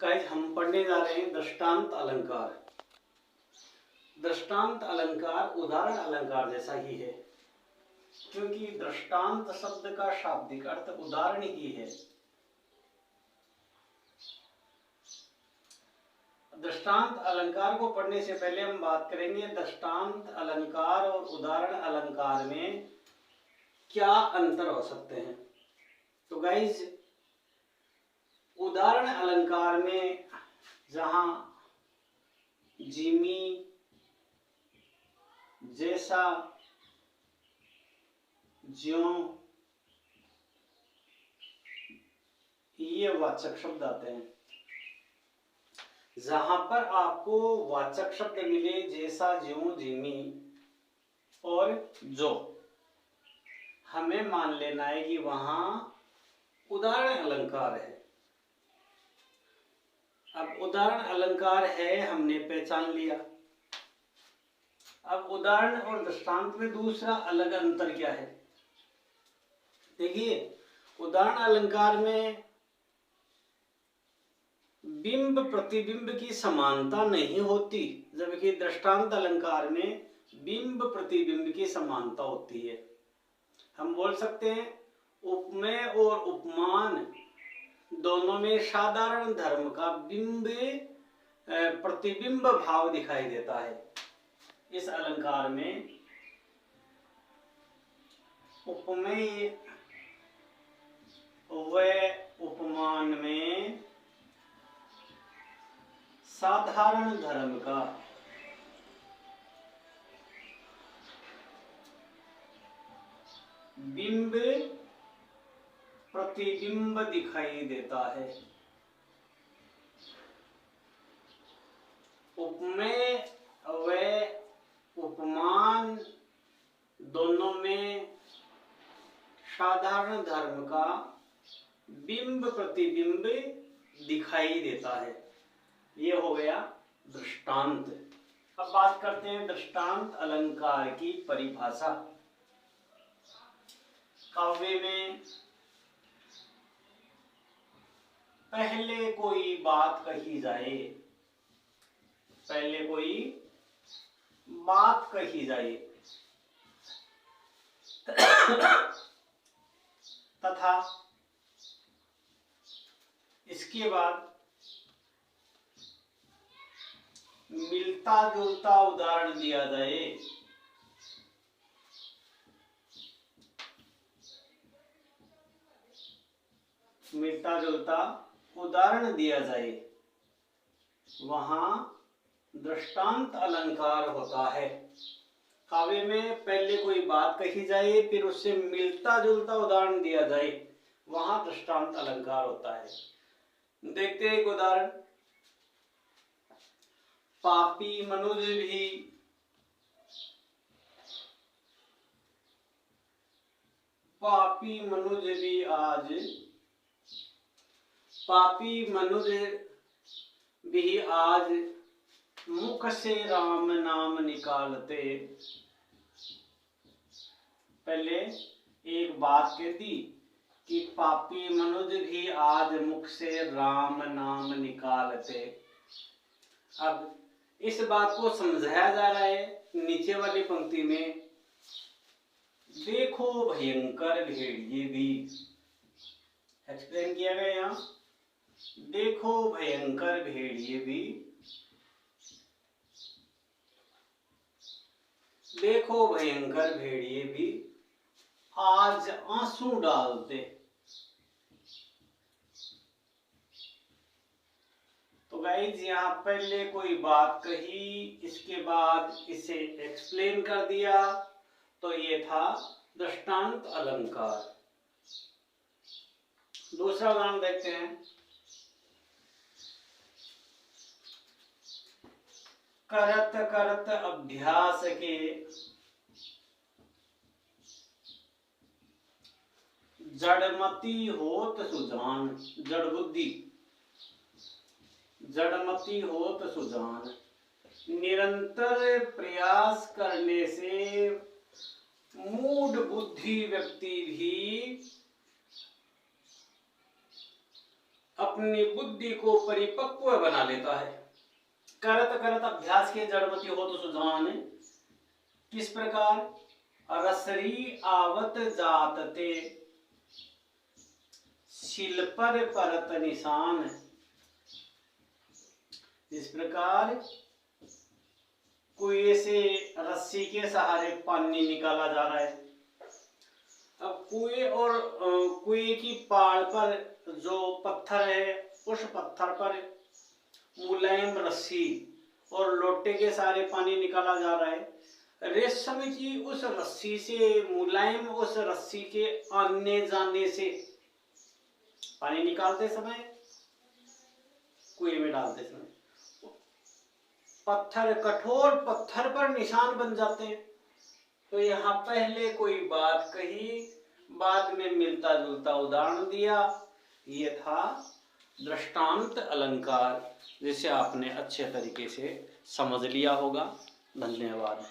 Guys हम पढ़ने जा रहे हैं दृष्टांत अलंकार। दृष्टांत अलंकार उदाहरण अलंकार जैसा ही है, क्योंकि दृष्टांत शब्द का शाब्दिक अर्थ उदाहरण ही है। दृष्टांत अलंकार को पढ़ने से पहले हम बात करेंगे दृष्टांत अलंकार और उदाहरण अलंकार में क्या अंतर हो सकते हैं। तो गाइस उदाहरण अलंकार में जहां जिमी, जैसा, ज्यों ये वाचक शब्द आते हैं। जहां पर आपको वाचक शब्द मिले जैसा, ज्यों, जिमी और जो, हमें मान लेना है कि वहां उदाहरण अलंकार है। अब उदाहरण अलंकार है हमने पहचान लिया। अब उदाहरण और दृष्टांत में दूसरा अलग अंतर क्या है। देखिए उदाहरण अलंकार में बिंब प्रतिबिंब की समानता नहीं होती, जबकि दृष्टांत अलंकार में बिंब प्रतिबिंब की समानता होती है। हम बोल सकते हैं उपमेय और उपमान दोनों में साधारण धर्म का बिंब प्रतिबिंब भाव दिखाई देता है। इस अलंकार में उपमेय व उपमान में साधारण धर्म का बिंब प्रतिबिंब दिखाई देता है। उपमेय व उपमान दोनों में साधारण धर्म का बिंब प्रतिबिंब दिखाई देता है। ये हो गया दृष्टांत। अब बात करते हैं दृष्टांत अलंकार की परिभाषा। काव्य में पहले कोई बात कही जाए, पहले कोई बात कही जाए तथा इसके बाद मिलता जुलता उदाहरण दिया जाए, मिलता जुलता उदाहरण दिया जाए, वहां दृष्टांत अलंकार होता है। काव्य में पहले कोई बात कही जाए फिर उससे मिलता जुलता उदाहरण दिया जाए, वहां दृष्टांत अलंकार होता है। देखते हैं एक उदाहरण। पापी मनुज भी आज, पापी मनुज भी आज मुख से राम नाम निकालते। पहले एक बात कहती कि पापी मनुज भी आज मुख से राम नाम निकालते। अब इस बात को समझाया जा रहा है नीचे वाली पंक्ति में, देखो भयंकर भेड़िए भी। एक्सप्लेन किया गया यहाँ, देखो भयंकर भेड़िए भी, देखो भयंकर भेड़िए भी आज आंसू डालते। तो गाइस यहाँ पहले कोई बात कही, इसके बाद इसे एक्सप्लेन कर दिया, तो ये था दृष्टांत अलंकार। दूसरा उदाहरण देखते हैं। करत करत अभ्यास के जड़मती होत सुजान, जड़ बुद्धि, जड़मती होत सुजान। निरंतर प्रयास करने से मूढ़ बुद्धि व्यक्ति भी अपनी बुद्धि को परिपक्व बना लेता है। करत करत अभ्यास के जड़मति हो तो सुजान, किस प्रकार? रसरी आवत जात ते शिल पर परत निशान। इस प्रकार कुएं से रस्सी के सहारे पानी निकाला जा रहा है। अब कुएं की पाड़ पर जो पत्थर है, उस पत्थर पर मुलायम रस्सी और लोटे के सहारे पानी निकाला जा रहा है। रेशम की उस रस्सी से, मुलायम उस रस्सी के आने जाने से पानी निकालते समय, कुएं में डालते समय पत्थर, कठोर पत्थर पर निशान बन जाते हैं। तो यहाँ पहले कोई बात कही, बाद में मिलता जुलता उदाहरण दिया। ये था दृष्टांत अलंकार, जिसे आपने अच्छे तरीके से समझ लिया होगा। धन्यवाद।